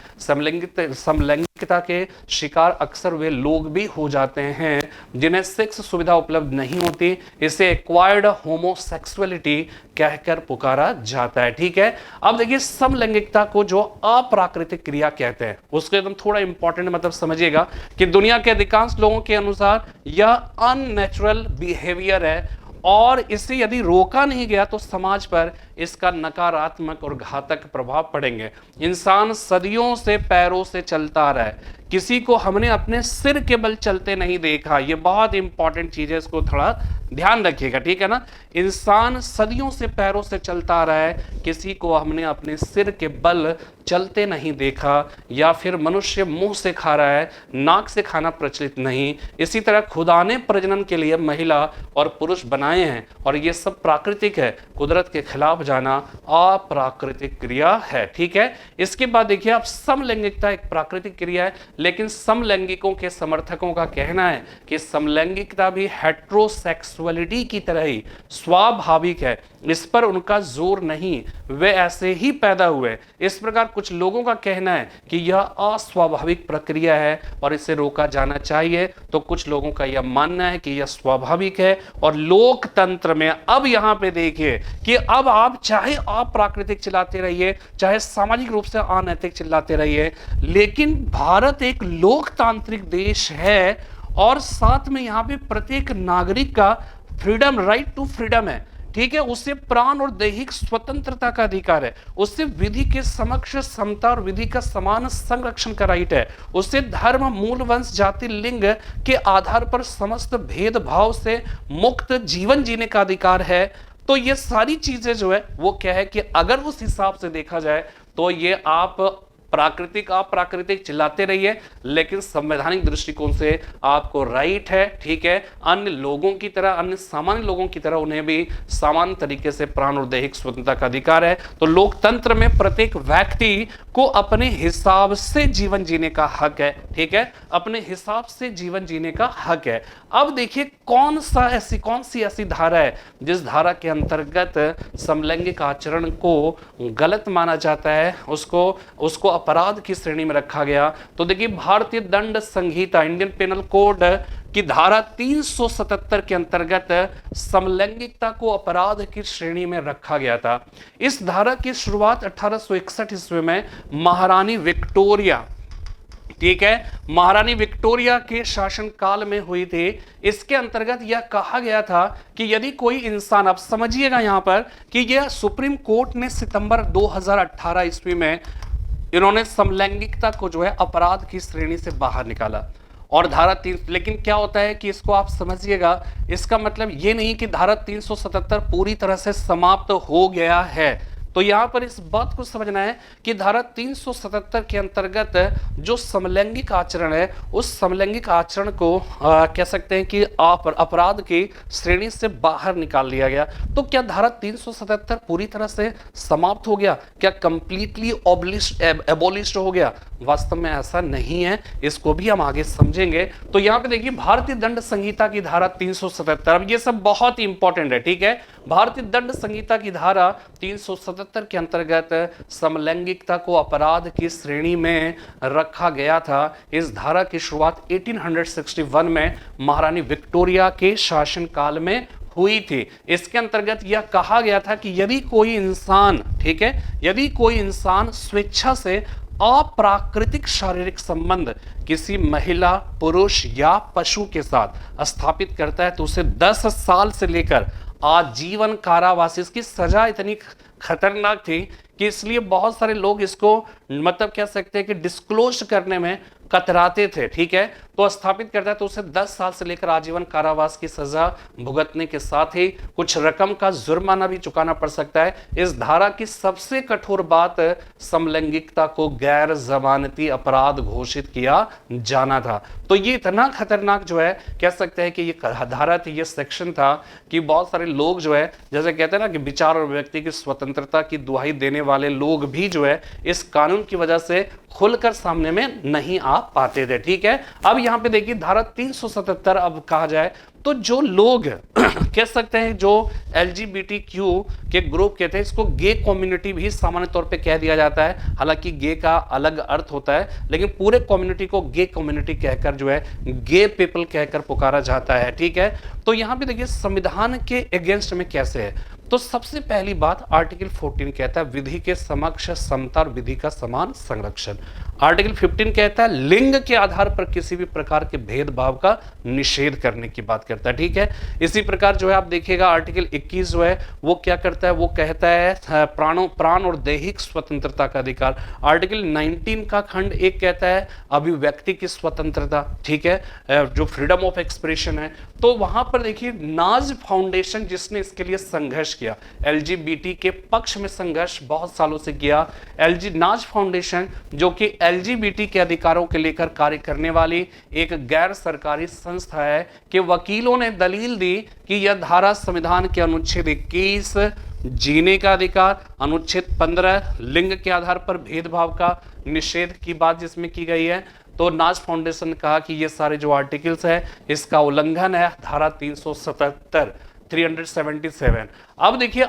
समलैंगिक समलैंगिकता के शिकार अक्सर वे लोग भी हो जाते हैं जिन्हें सेक्स सुविधा उपलब्ध नहीं होती। इसे एक्वायर्ड होमोसेक्सुअलिटी कहकर पुकारा जाता है। ठीक है, अब देखिए समलैंगिकता को जो अप्राकृतिक क्रिया कहते हैं उसको एकदम थोड़ा इंपॉर्टेंट मतलब समझिएगा कि दुनिया के अधिकांश लोगों के अनुसार यह अननेचुरल बिहेवियर है और इसे यदि रोका नहीं गया तो समाज पर इसका नकारात्मक और घातक प्रभाव पड़ेंगे। इंसान सदियों से पैरों से चलता आ रहा है, किसी को हमने अपने सिर के बल चलते नहीं देखा। ये बहुत इंपॉर्टेंट चीज है, इसको थोड़ा ध्यान रखिएगा, ठीक है ना। इंसान सदियों से पैरों से चलता आ रहा है, किसी को हमने अपने सिर के बल चलते नहीं देखा। या फिर मनुष्य मुंह से खा रहा है, नाक से खाना प्रचलित नहीं। इसी तरह खुदा ने प्रजनन के लिए महिला और पुरुष बनाए हैं और ये सब प्राकृतिक है। कुदरत के खिलाफ जाना अप्राकृतिक क्रिया है। ठीक है, इसके बाद देखिए अब समलैंगिकता एक प्राकृतिक क्रिया है, लेकिन समलैंगिकों के समर्थकों का कहना है कि समलैंगिकता भी हेट्रोसेक्सुअलिटी की तरह ही स्वाभाविक है, इस पर उनका जोर नहीं, वे ऐसे ही पैदा हुए। इस प्रकार कुछ लोगों का कहना है कि यह अस्वाभाविक प्रक्रिया है और इसे रोका जाना चाहिए, तो कुछ लोगों का यह मानना है कि यह स्वाभाविक है। और लोकतंत्र में अब यहां पे देखिए कि अब आप चाहे अप्राकृतिक चिल्लाते रहिए, चाहे सामाजिक रूप से अनैतिक चिल्लाते रहिए, लेकिन भारत एक लोकतांत्रिक देश है और साथ में यहां पे प्रत्येक नागरिक का फ्रीडम, राइट टू फ्रीडम है। ठीक है, उससे प्राण और दैहिक स्वतंत्रता का अधिकार है, उससे विधि के समक्ष समता और विधि का समान संरक्षण का राइट है, उससे धर्म, मूल, वंश, जाति, लिंग के आधार पर समस्त भेदभाव से मुक्त जीवन जीने का अधिकार है। तो ये सारी चीजें जो है वो क्या है कि अगर उस हिसाब से देखा जाए तो ये आप प्राकृतिक अप्राकृतिक चिल्लाते रहिए, लेकिन संवैधानिक दृष्टिकोण से आपको राइट है, ठीक है, अन्य लोगों की तरह, अन्य सामान्य लोगों की तरह उन्हें भी समान तरीके से प्राण और दैहिक स्वतंत्रता का अधिकार है। तो लोकतंत्र में प्रत्येक व्यक्ति को अपने हिसाब से जीवन जीने का हक है। ठीक है, अपने हिसाब से जीवन जीने का हक है। अब देखिए कौन सी ऐसी धारा है जिस धारा के अंतर्गत समलैंगिक आचरण को गलत माना जाता है, उसको अपराध की श्रेणी में रखा गया। तो देखिए भारतीय दंड संहिता, इंडियन पेनल कोड की धारा 377 के अंतर्गत समलैंगिकता को अपराध की श्रेणी में रखा गया था। इस धारा की शुरुआत 1861 ईस्वी में महारानी विक्टोरिया, ठीक है, महारानी विक्टोरिया के शासनकाल में हुई थी। इसके अंतर्गत यह कहा गया था कि यदि कोई इंसान, आप समझिएगा यहां पर कि यह सुप्रीम कोर्ट ने सितंबर 2018 ईस्वी में इन्होंने समलैंगिकता को जो है अपराध की श्रेणी से बाहर निकाला और धारा 3, लेकिन क्या होता है कि इसको आप समझिएगा, इसका मतलब ये नहीं कि धारा 377 पूरी तरह से समाप्त हो गया है। तो यहां पर इस बात को समझना है कि धारा 377 के अंतर्गत जो समलैंगिक आचरण है, उस समलैंगिक आचरण को कह सकते हैं कि अपराध की श्रेणी से बाहर निकाल लिया गया। तो क्या धारा 377 पूरी तरह से समाप्त हो गया? क्या कंप्लीटली एबोलिश्ड हो गया? वास्तव में ऐसा नहीं है, इसको भी हम आगे समझेंगे। तो यहां पे देखिए भारतीय दंड संहिता की धारा 377, अब ये सब बहुत ही इंपॉर्टेंट है, ठीक है। भारतीय दंड संहिता की धारा 377 के अंतर्गत समलैंगिकता को अपराध की श्रेणी में रखा गया था। इस धारा की शुरुआत 1861 में महारानी विक्टोरिया के शासनकाल में हुई थी। इसके अंतर्गत यह कहा गया था कि यदि कोई इंसान, ठीक है, यदि कोई इंसान स्वेच्छा से अप्राकृतिक शारीरिक संबंध किसी महिला, पुरुष या पशु के साथ स्थापित करता है तो उसे 10 साल से लेकर आजीवन कारावास, इसकी सजा इतनी खतरनाक थी कि इसलिए बहुत सारे लोग इसको मतलब कह सकते हैं कि डिस्क्लोज करने में कतराते थे। ठीक है, तो स्थापित करता है तो उसे 10 साल से लेकर आजीवन कारावास की सजा भुगतने के साथ ही कुछ रकम का जुर्माना भी चुकाना पड़ सकता है। इस धारा की सबसे कठोर बात समलैंगिकता को गैर जमानती अपराध घोषित किया जाना था। तो ये इतना खतरनाक जो है कह सकते हैं कि ये धारा थी, ये सेक्शन था कि बहुत सारे लोग जो है, जैसे कहते हैं ना कि विचार और व्यक्ति की स्वतंत्रता की दुहाई देने वाले लोग भी जो है इस कानून की वजह से खुलकर सामने में नहीं आ पाते थे। ठीक है, अब यहां पे देखिए धारा 377 अब कहा जाए तो जो लोग कह सकते हैं जो LGBTQ के ग्रुप कहते हैं, इसको गे कम्युनिटी भी सामान्य तौर पे कह दिया जाता है। हालांकि गे का अलग अर्थ होता है, लेकिन पूरे कम्युनिटी को गे कम्युनिटी कहकर जो है गे पीपल कहकर पुकारा जाता है। ठीक है, तो यहां पे देखिए संविधान के अगेंस्ट में कैसे है। तो सबसे पहली बात आर्टिकल 14 कहता है विधि के समक्ष समता और विधि का समान संरक्षण। आर्टिकल 15 कहता है लिंग के आधार पर किसी भी प्रकार के भेदभाव का निषेध करने की बात करता है। ठीक है, इसी प्रकार जो है आप देखिएगा आर्टिकल 21 जो है वो क्या करता है, वो कहता है प्राण और दैहिक स्वतंत्रता का अधिकार। आर्टिकल 19 का खंड 1 कहता है अभिव्यक्ति की स्वतंत्रता। ठीक है, जो फ्रीडम ऑफ एक्सप्रेशन है। तो वहां पर देखिए नाज फाउंडेशन जिसने इसके लिए संघर्ष किया, LGBT के पक्ष में संघर्ष बहुत सालों से किया। नाज फाउंडेशन जो कि LGBT के अधिकारों के लेकर कार्य करने वाली एक गैर सरकारी संस्था है, कि वकीलों ने दलील दी कि यह धारा संविधान के अनुच्छेद 21 जीने का अधिकार, अनुच्छेद 15 लिंग के आधार पर भेदभाव का निषेध की बात जिसमें की गई है। तो नाज फाउंडेशन ने कहा कि ये सारे जो आर्टिकल्स है इसका उल्लंघन है धारा 377। अब देखिए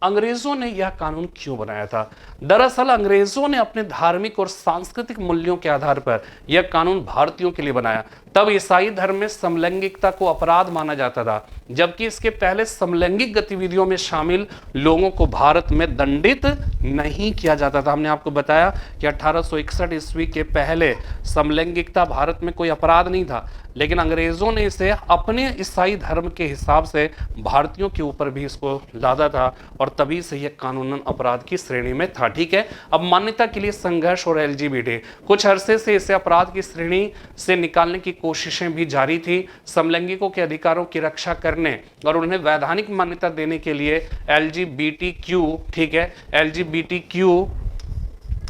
अंग्रेजों ने यह कानून क्यों बनाया था। दरअसल अंग्रेजों ने अपने धार्मिक और सांस्कृतिक मूल्यों के आधार पर यह कानून भारतीयों के लिए बनाया। तब ईसाई धर्म में समलैंगिकता को अपराध माना जाता था, जबकि इसके पहले समलैंगिक गतिविधियों में शामिल लोगों को भारत में दंडित नहीं किया जाता था। हमने आपको बताया कि 1861 ईस्वी के पहले समलैंगिकता भारत में कोई अपराध नहीं था, लेकिन अंग्रेजों ने इसे अपने ईसाई धर्म के हिसाब से भारतीयों के ऊपर भी इसको लादा था, और तभी से यह कानूनन अपराध की श्रेणी में था। ठीक है, अब मान्यता के लिए संघर्ष और LGBT कुछ अरसे से इसे अपराध की श्रेणी से निकालने की कोशिशें भी जारी थी। समलैंगिकों के अधिकारों की रक्षा करने और उन्हें वैधानिक मान्यता देने के लिए LGBTQ, ठीक है, LGBTQ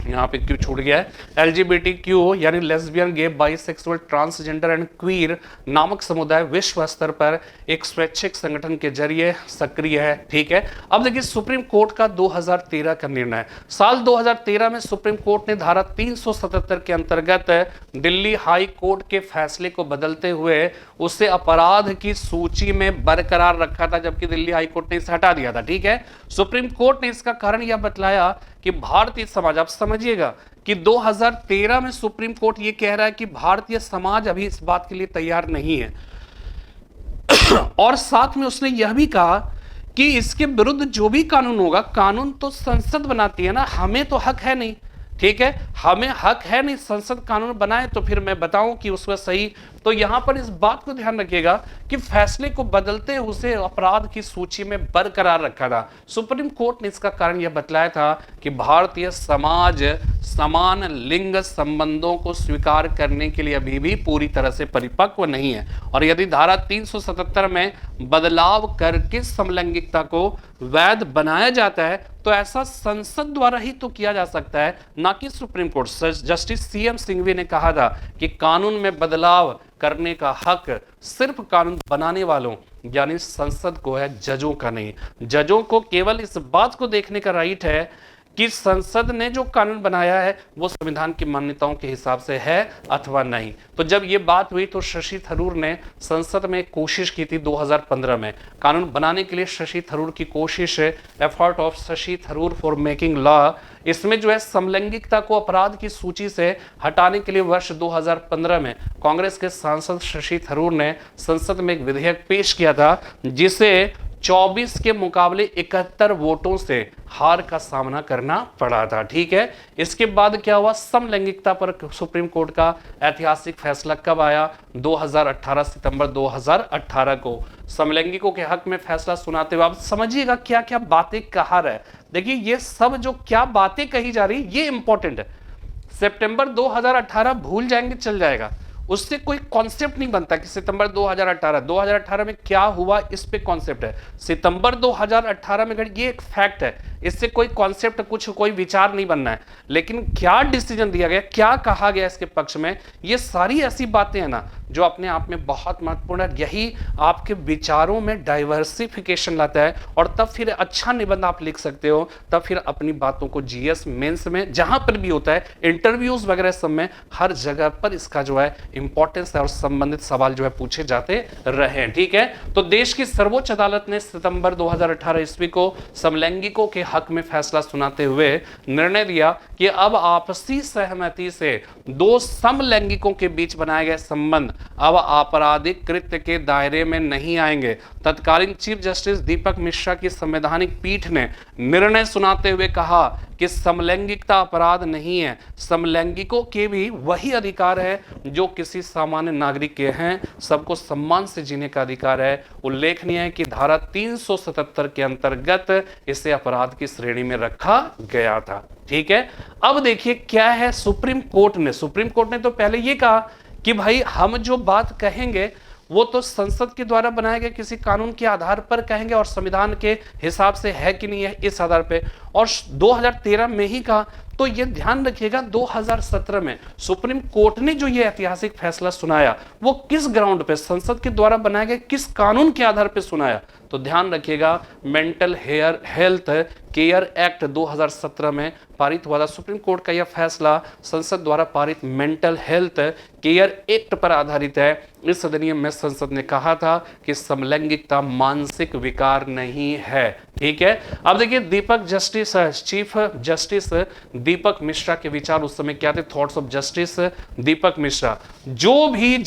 यहाँ पे क्यों छूट गया है, LGBTQ यानी lesbian, gay, bisexual, transgender and queer नामक समुदाय विश्व स्तर पर एक स्वैच्छिक संगठन के जरिए सक्रिय है। ठीक है, अब देखिए सुप्रीम कोर्ट का 2013 का निर्णय। साल 2013 में सुप्रीम कोर्ट ने धारा 377 के अंतर्गत दिल्ली हाई कोर्ट के फैसले को बदलते हुए उसे अपराध की सूची में बरकरार रखा था, जबकि दिल्ली हाई कोर्ट ने इसे हटा दिया था। ठीक है, सुप्रीम कोर्ट ने इसका कारण यह बतलाया कि भारतीय समाज, आप समझिएगा कि 2013 में सुप्रीम कोर्ट ये कह रहा है कि भारतीय समाज अभी इस बात के लिए तैयार नहीं है और साथ में उसने यह भी कहा कि इसके विरुद्ध जो भी कानून होगा, कानून तो संसद बनाती है ना, हमें तो हक है नहीं। ठीक है, हमें हक है नहीं, संसद कानून बनाए तो फिर मैं बताऊं कि उसमें सही। तो यहां पर इस बात को ध्यान रखिएगा कि फैसले को बदलते उसे अपराध की सूची में बरकरार रखा था। सुप्रीम कोर्ट ने इसका कारण यह बतलाया था कि भारतीय समाज समान लिंग संबंधों को स्वीकार करने के लिए अभी भी पूरी तरह से परिपक्व नहीं है, और यदि धारा 377 में बदलाव करके समलैंगिकता को वैध बनाया जाता है तो ऐसा संसद द्वारा ही तो किया जा सकता है, ना कि supreme court. Justice CM Singhvi ने कहा था कि कानून में बदलाव करने का हक सिर्फ कानून बनाने वालों यानी संसद को है, जजों का नहीं। जजों को केवल इस बात को देखने का राइट है कि संसद ने जो कानून बनाया है वो संविधान की मान्यताओं के हिसाब से है अथवा नहीं। तो जब ये बात हुई तो शशि थरूर ने संसद में कोशिश की थी 2015 में कानून बनाने के लिए। शशि थरूर की कोशिश, effort of Shashi Tharoor for making law, इसमें जो है समलैंगिकता को अपराध की सूची से हटाने के लिए वर्ष 2015 में कांग्रेस के सांसद शशि थरूर ने संसद में एक विधेयक पेश किया था, जिसे 24 के मुकाबले 71 वोटों से हार का सामना करना पड़ा था। ठीक है, इसके बाद क्या हुआ, समलैंगिकता पर सुप्रीम कोर्ट का ऐतिहासिक फैसला कब आया, 2018 सितंबर 2018 को समलैंगिकों के हक में फैसला सुनाते हुए। आप समझिएगा क्या क्या बातें कहा रहा है। देखिए ये सब जो क्या बातें कही जा रही ये इंपॉर्टेंट है। सितंबर 2018 भूल जाएंगे चल जाएगा, उससे कोई कॉन्सेप्ट नहीं बनता कि सितंबर 2018 में क्या हुआ, इस पे कॉन्सेप्ट है। सितंबर 2018 में ये एक फैक्ट है इससे कोई कॉन्सेप्ट, कुछ कोई विचार नहीं बनना है, लेकिन क्या डिसीजन दिया गया, क्या कहा गया इसके पक्ष में, ये सारी ऐसी बातें हैं ना जो अपने आप में बहुत महत्वपूर्ण है। यही आपके विचारों में डाइवर्सिफिकेशन लाता है और तब फिर अच्छा निबंध आप लिख सकते हो। तब फिर अपनी बातों को जीएस मेंस में जहां पर भी होता है, इंटरव्यूज वगैरह सब में, हर जगह पर इसका जो है इंपॉर्टेंस है और संबंधित सवाल जो है पूछे जाते रहे। ठीक है, तो देश की सर्वोच्च अदालत ने सितंबर 2018 ईस्वी को समलैंगिकों के हक में फैसला सुनाते हुए निर्णय दिया कि अब आपसी सहमति से दो समलैंगिकों के बीच बनाए गए संबंध अब आपराधिक कृत्य के दायरे में नहीं आएंगे। तत्कालीन चीफ जस्टिस दीपक मिश्रा की संवैधानिक पीठ ने निर्णय सुनाते हुए कहा कि समलैंगिकता अपराध नहीं है, समलैंगिकों के भी वही अधिकार है जो किसी सामान्य नागरिक के हैं, सबको सम्मान से जीने का अधिकार है। उल्लेखनीय है कि धारा 377 के अंतर्गत इसे अपराध की श्रेणी में रखा गया था। ठीक है, अब देखिए क्या है सुप्रीम कोर्ट ने तो पहले ये कहा कि भाई हम जो बात कहेंगे वो तो संसद के द्वारा बनाए गए किसी कानून के आधार पर कहेंगे और संविधान के हिसाब से है कि नहीं है इस आधार पे, और 2013 में ही कहा। तो ये ध्यान रखिएगा 2017 में सुप्रीम कोर्ट ने जो ये ऐतिहासिक फैसला सुनाया वो किस ग्राउंड पे, संसद के द्वारा बनाए गए किस कानून के आधार पे सुनाया, तो ध्यान रखिएगा मेंटल हेल्थ केयर एक्ट 2017 में पारित हुआ था। सुप्रीम कोर्ट का यह फैसला संसद द्वारा पारित मेंटल हेल्थ केयर एक्ट पर आधारित है। इस अधिनियम में संसद ने कहा था कि समलैंगिकता मानसिक विकार नहीं है। ठीक है, अब देखिए चीफ जस्टिस दीपक मिश्रा के विचार उस समय क्या थे, थॉट्स ऑफ जस्टिस दीपक मिश्रा। जो भी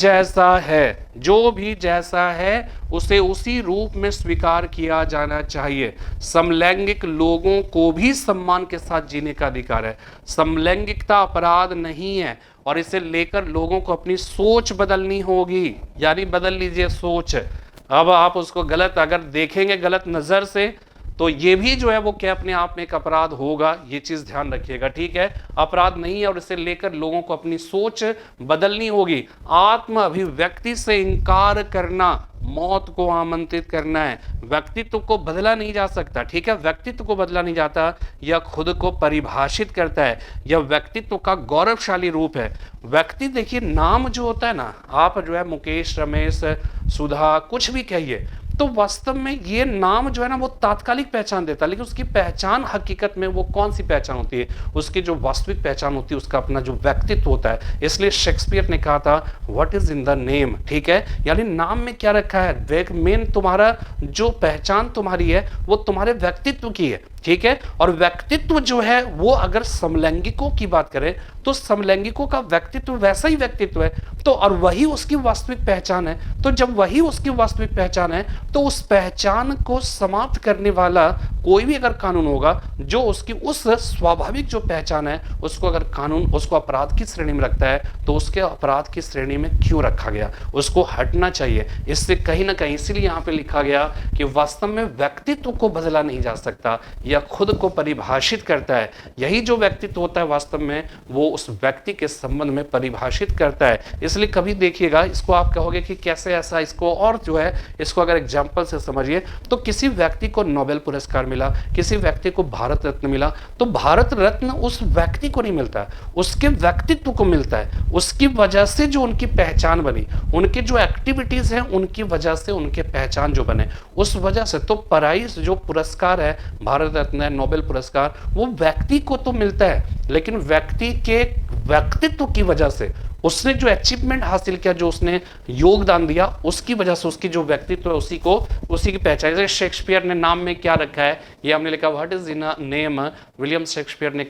जैसा है उसे उसी रूप में स्वीकार किया जाना चाहिए। समलैंगिक लोगों को भी सम्मान के साथ जीने का अधिकार है। समलैंगिकता अपराध नहीं है और इसे लेकर लोगों को अपनी सोच बदलनी होगी, यानी बदल लीजिए सोच। अब आप उसको गलत अगर देखेंगे गलत नजर से तो ये भी जो है वो क्या अपने आप में एक अपराध होगा, ये चीज ध्यान रखिएगा। ठीक है, अपराध नहीं है और इसे लेकर लोगों को अपनी सोच बदलनी होगी। आत्म अभिव्यक्ति से इंकार करना मौत को आमंत्रित करना है। व्यक्तित्व को बदला नहीं जा सकता। ठीक है, व्यक्तित्व को बदला नहीं जाता, यह खुद को परिभाषित करता है, यह व्यक्तित्व का गौरवशाली रूप है। व्यक्ति देखिए नाम जो होता है ना, आप जो है मुकेश, रमेश, सुधा कुछ भी कहिए, तो वास्तव में ये नाम जो है ना वो तात्कालिक पहचान देता है, लेकिन उसकी पहचान हकीकत में वो कौन सी पहचान होती है, उसकी जो वास्तविक पहचान होती है उसका अपना जो व्यक्तित्व होता है। इसलिए शेक्सपियर ने कहा था what is in the name. ठीक है, यानी नाम में क्या रखा है, मेन तुम्हारा जो पहचान तुम्हारी है वो तुम्हारे व्यक्तित्व की है। ठीक है, और व्यक्तित्व जो है वो अगर समलैंगिकों की बात करें तो समलैंगिकों का व्यक्तित्व वैसा ही व्यक्तित्व है, तो और वही उसकी वास्तविक पहचान है। तो जब वही उसकी वास्तविक पहचान है तो उस पहचान को समाप्त करने वाला कोई भी अगर कानून होगा जो उसकी उस स्वाभाविक जो पहचान है उसको अगर कानून उसको अपराध की श्रेणी में रखता है तो उसके अपराध की श्रेणी में क्यों रखा गया, उसको हटना चाहिए। इससे कहीं ना कहीं इसीलिए यहाँ पे लिखा गया कि वास्तव में व्यक्तित्व को बदला नहीं जा सकता, या खुद को परिभाषित करता है। यही जो व्यक्तित्व होता है वास्तव में वो उस व्यक्ति के संबंध में परिभाषित करता है। इसलिए कभी देखिएगा इसको आप कहोगे कि कैसे ऐसा, इसको और जो है इसको अगर एग्जाम्पल से समझिए तो किसी व्यक्ति को नोबेल पुरस्कार मिला, किसी व्यक्ति को भारत रत्न मिला, तो भारत रत्न उस व्यक्ति को नहीं मिलता, उसके व्यक्तित्व को मिलता है। उसकी वजह से जो उनकी पहचान बनी, उनके जो एक्टिविटीज हैं उनकी वजह से उनके पहचान जो बने, उस वजह से। तो प्राइज जो पुरस्कार है भारत रत्न है, नोबेल पुरस्कार, वो व्यक्ति को तो मिलता है लेकिन व्यक्ति के व्यक्तित्व की वजह से, उसने जो अचीवमेंट हासिल किया, जो उसने योगदान दिया, उसकी वजह से उसकी जो व्यक्तित्व है उसी की पहचान। जैसे शेक्सपियर ने नाम में क्या रखा है, ये हमने लिखा what is in name. William Shakespeare ने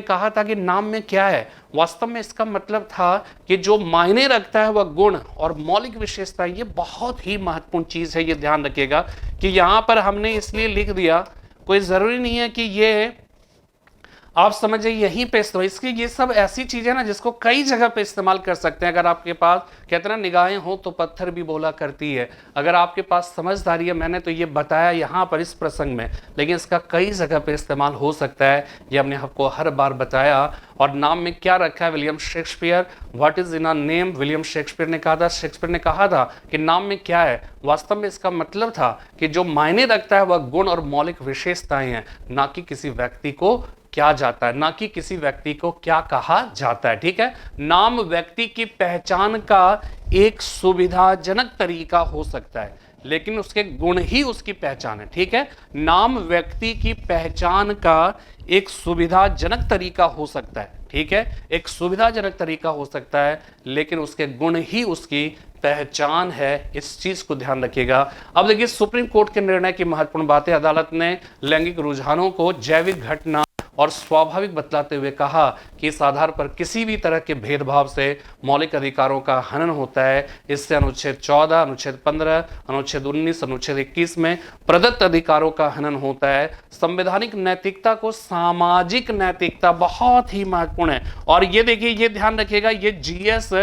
कहा था कि नाम में क्या है, वास्तव में इसका मतलब था कि जो मायने रखता है वह गुण और मौलिक विशेषता। ये बहुत ही महत्वपूर्ण चीज है, ये ध्यान रखिएगा कि यहां पर हमने इसलिए लिख दिया, कोई जरूरी नहीं है कि ये आप समझिए यहीं पे इस्तेमाल, इसकी ये सब ऐसी चीजें ना जिसको कई जगह पे इस्तेमाल कर सकते हैं। अगर आपके पास कहते हैं ना निगाहें हो तो पत्थर भी बोला करती है, अगर आपके पास समझदारी है, मैंने तो ये बताया यहाँ पर इस प्रसंग में, लेकिन इसका कई जगह पे इस्तेमाल हो सकता है, ये हमने आपको हर बार बताया। और नाम में क्या रखा है, William Shakespeare, what is in a name, William Shakespeare ने कहा था, शेक्सपियर ने कहा था कि नाम में क्या है, वास्तव में इसका मतलब था कि जो मायने रखता है वह गुण और मौलिक विशेषताएं हैं, ना कि किसी व्यक्ति को क्या जाता है, ना कि किसी व्यक्ति को क्या कहा जाता है। ठीक है, नाम व्यक्ति की पहचान का एक सुविधाजनक तरीका हो सकता है, लेकिन उसके गुण ही उसकी पहचान है। ठीक है, नाम व्यक्ति की पहचान का एक सुविधाजनक तरीका हो सकता है। ठीक है, एक सुविधाजनक तरीका हो सकता है, लेकिन उसके गुण ही उसकी पहचान है। इस चीज को ध्यान रखिएगा। अब देखिए सुप्रीम कोर्ट के निर्णय की महत्वपूर्ण बातें, अदालत ने लैंगिक रुझानों को जैविक घटना और स्वाभाविक बतलाते हुए कहा कि इस आधार पर किसी भी तरह के भेदभाव से मौलिक अधिकारों का हनन होता है। इससे अनुच्छेद 14, अनुच्छेद 15, अनुच्छेद 19, अनुच्छेद 21 में प्रदत्त अधिकारों का हनन होता है। संवैधानिक नैतिकता को सामाजिक नैतिकता, बहुत ही महत्वपूर्ण है। और ये देखिए, ये ध्यान रखिएगा, ये जीएस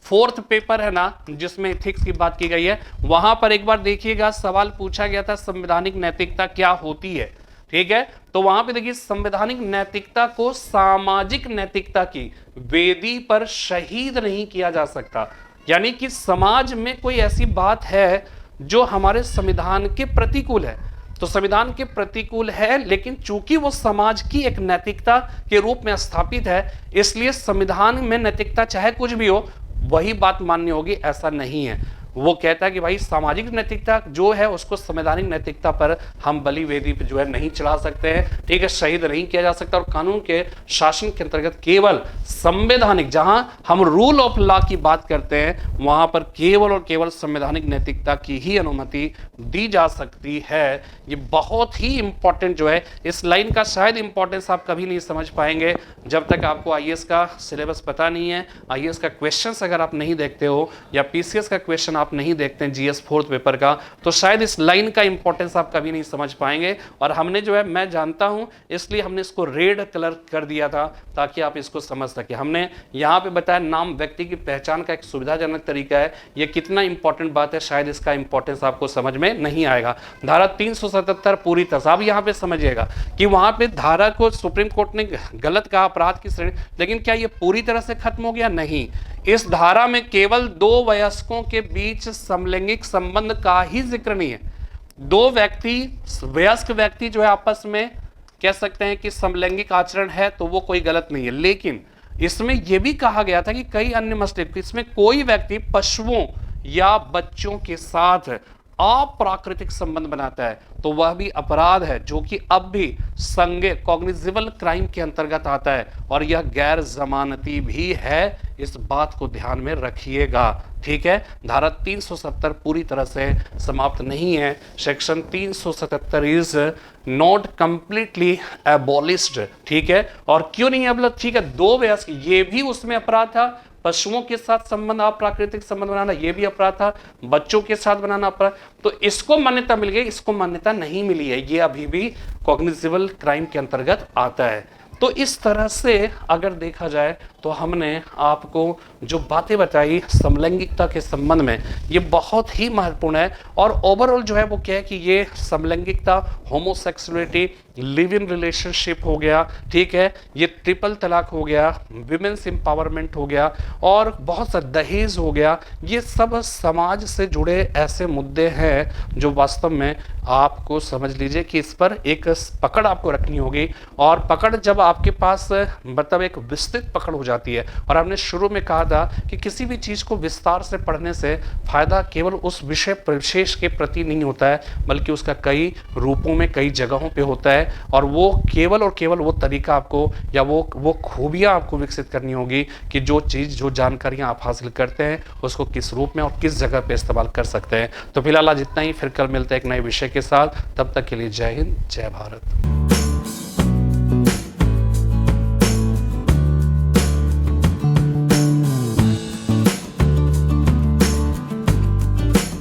4th पेपर है ना जिसमें एथिक्स की बात की गई है, वहां पर एक बार देखिएगा सवाल पूछा गया था संवैधानिक नैतिकता क्या होती है। ठीक है, तो वहां पे देखिए संवैधानिक नैतिकता को सामाजिक नैतिकता की वेदी पर शहीद नहीं किया जा सकता। यानी कि समाज में कोई ऐसी बात है जो हमारे संविधान के प्रतिकूल है, तो संविधान के प्रतिकूल है, लेकिन चूंकि वो समाज की एक नैतिकता के रूप में स्थापित है, इसलिए संविधान में नैतिकता चाहे कुछ भी हो वही बात मान्य होगी, ऐसा नहीं है। वो कहता है कि भाई सामाजिक नैतिकता जो है उसको संवैधानिक नैतिकता पर हम बलि वेदी पर जो है नहीं चढ़ा सकते हैं। ठीक है, शहीद नहीं किया जा सकता। और कानून के शासन के अंतर्गत केवल संवैधानिक, जहां हम रूल ऑफ लॉ की बात करते हैं, वहां पर केवल और केवल संवैधानिक नैतिकता की ही अनुमति दी जा सकती है। ये बहुत ही इंपॉर्टेंट जो है, इस लाइन का शायद इंपॉर्टेंस आप कभी नहीं समझ पाएंगे जब तक आपको आईएएस का सिलेबस पता नहीं है, आईएएस का क्वेश्चंस अगर आप नहीं देखते हो, या पीसीएस का क्वेश्चन आप नहीं देखते हैं जीएस 4th पेपर का, तो शायद इस लाइन का इंपॉर्टेंस आप कभी नहीं समझ पाएंगे। और हमने जो है, मैं जानता हूं, इसलिए हमने इसको रेड कलर कर दिया था ताकि आप इसको समझ सके। हमने यहां पे बताया नाम व्यक्ति की पहचान का एक सुविधाजनक तरीका है। ये कितना इंपॉर्टेंट बात है, शायद इसका इंपॉर्टेंस आपको समझ में नहीं आएगा। धारा 377 पूरी तरह, अब यहां पे समझिएगा कि वहां पे धारा को सुप्रीम कोर्ट ने गलत कहा, अपराध की श्रेणी, लेकिन क्या ये पूरी तरह से खत्म हो गया? नहीं। इस धारा में केवल दो वयस्कों के बीच समलैंगिक संबंध का ही जिक्र नहीं है। दो व्यक्ति, वयस्क व्यक्ति जो है आपस में कह सकते हैं कि समलैंगिक आचरण है, तो वो कोई गलत नहीं है। लेकिन इसमें यह भी कहा गया था कि कई अन्य मसले, इसमें कोई व्यक्ति पशुओं या बच्चों के साथ अप्राकृतिक संबंध बनाता है तो वह भी अपराध है, जो कि अब भी संज्ञेय कॉग्निजेबल क्राइम के अंतर्गत आता है, और यह गैर जमानती भी है। इस बात को ध्यान में रखिएगा। ठीक है, धारा 370 पूरी तरह से समाप्त नहीं है। Section 377 is not completely abolished. ठीक है, और क्यों नहीं एबॉलिश? ठीक है, दो वयस्क, ये भी उसमें अपराध था। पशुओं के साथ संबंध, अप्राकृतिक संबंध बनाना, यह भी अपराध था। बच्चों के साथ बनाना अपराध, तो इसको मान्यता मिल गई, इसको मान्यता नहीं मिली है। ये अभी भी कॉग्निजेबल क्राइम के अंतर्गत आता है। तो इस तरह से अगर देखा जाए तो हमने आपको जो बातें बताई समलैंगिकता के संबंध में, ये बहुत ही महत्वपूर्ण है। और ओवरऑल जो है वो क्या है कि ये समलैंगिकता, होमोसेक्सुअलिटी, लिव इन रिलेशनशिप हो गया, ठीक है, ये ट्रिपल तलाक हो गया, विमेंस एम्पावरमेंट हो गया, और बहुत सा दहेज हो गया, ये सब समाज से जुड़े ऐसे मुद्दे हैं जो वास्तव में आपको समझ लीजिए कि इस पर एक पकड़ आपको रखनी होगी। और पकड़ जब आपके पास मतलब एक विस्तृत पकड़ हो जाती है, और हमने शुरू में कहा था कि किसी भी चीज़ को विस्तार से पढ़ने से फायदा केवल उस विषय विशेष के प्रति नहीं होता है, बल्कि उसका कई रूपों में, कई जगहों पे होता है। और वो केवल और केवल वो तरीका आपको, या वो खूबियाँ आपको विकसित करनी होगी कि जो चीज़, जो जानकारियाँ आप हासिल करते हैं उसको किस रूप में और किस जगह पे इस्तेमाल कर सकते हैं। तो फिलहाल आज इतना ही, फिर कल मिलते हैं एक नए विषय के साथ। तब तक के लिए जय हिंद, जय भारत।